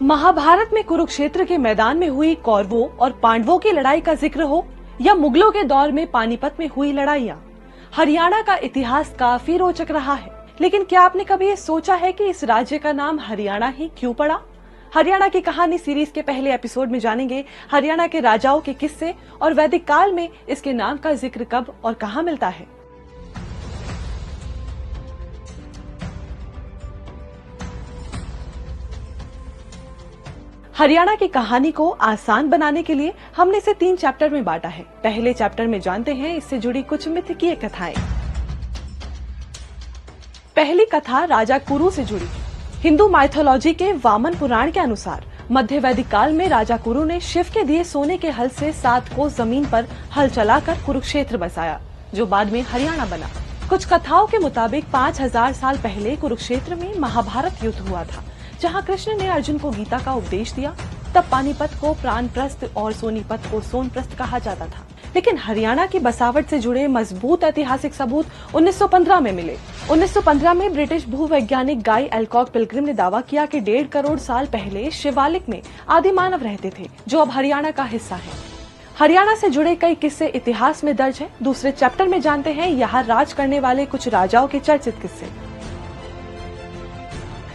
महाभारत में कुरुक्षेत्र के मैदान में हुई कौरवों और पांडवों की लड़ाई का जिक्र हो या मुगलों के दौर में पानीपत में हुई लड़ाइयाँ, हरियाणा का इतिहास काफी रोचक रहा है। लेकिन क्या आपने कभी ये सोचा है कि इस राज्य का नाम हरियाणा ही क्यों पड़ा? हरियाणा की कहानी सीरीज के पहले एपिसोड में जानेंगे हरियाणा के राजाओं के किस्से और वैदिक काल में इसके नाम का जिक्र कब और कहां मिलता है। हरियाणा की कहानी को आसान बनाने के लिए हमने इसे 3 चैप्टर में बांटा है। पहले चैप्टर में जानते हैं इससे जुड़ी कुछ मिथकीय कथाएं। पहली कथा राजा कुरु से जुड़ी। हिंदू माइथोलॉजी के वामन पुराण के अनुसार मध्य वैदिक काल में राजा कुरु ने शिव के दिए सोने के हल से 7 कोस जमीन पर हल चलाकर कुरुक्षेत्र बसाया, जो बाद में हरियाणा बना। कुछ कथाओं के मुताबिक 5000 साल पहले कुरुक्षेत्र में महाभारत युद्ध हुआ था, जहां कृष्ण ने अर्जुन को गीता का उपदेश दिया। तब पानीपत को प्राणप्रस्थ और सोनीपत को सोनप्रस्थ कहा जाता था। लेकिन हरियाणा की बसावट से जुड़े मजबूत ऐतिहासिक सबूत 1915 में मिले। 1915 में ब्रिटिश भूवैज्ञानिक गाय एल्कॉक पिलग्रिम ने दावा किया कि 1.5 करोड़ साल पहले शिवालिक में आदि मानव रहते थे, जो अब हरियाणा का हिस्सा है। हरियाणा से जुड़े कई किस्से इतिहास में दर्ज हैं। दूसरे चैप्टर में जानते हैं यहाँ राज करने वाले कुछ राजाओं के चर्चित किस्से।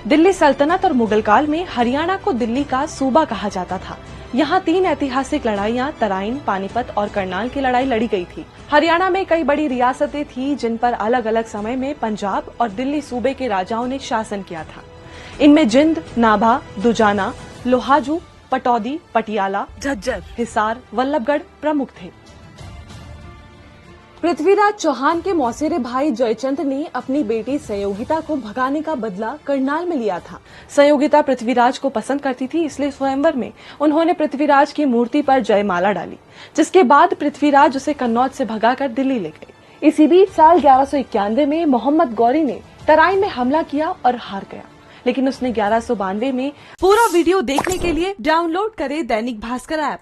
दिल्ली सल्तनत और मुगल काल में हरियाणा को दिल्ली का सूबा कहा जाता था। यहाँ 3 ऐतिहासिक लड़ाइयाँ तराइन, पानीपत और करनाल की लड़ाई लड़ी गई थी। हरियाणा में कई बड़ी रियासतें थी जिन पर अलग अलग समय में पंजाब और दिल्ली सूबे के राजाओं ने शासन किया था। इनमें जिंद, नाभा, दुजाना, लोहाजू, पटौदी, पटियाला, झज्जर, हिसार, वल्लभगढ़ प्रमुख थे। पृथ्वीराज चौहान के मौसेरे भाई जयचंद ने अपनी बेटी संयोगिता को भगाने का बदला करनाल में लिया था। संयोगिता पृथ्वीराज को पसंद करती थी, इसलिए स्वयंवर में उन्होंने पृथ्वीराज की मूर्ति पर जयमाला डाली, जिसके बाद पृथ्वीराज उसे कन्नौज से भगाकर दिल्ली ले गए। इसी बीच साल 1191 में मोहम्मद गौरी ने तराइन में हमला किया और हार गया, लेकिन उसने 1192 में। पूरा वीडियो देखने के लिए डाउनलोड करें दैनिक भास्कर ऐप।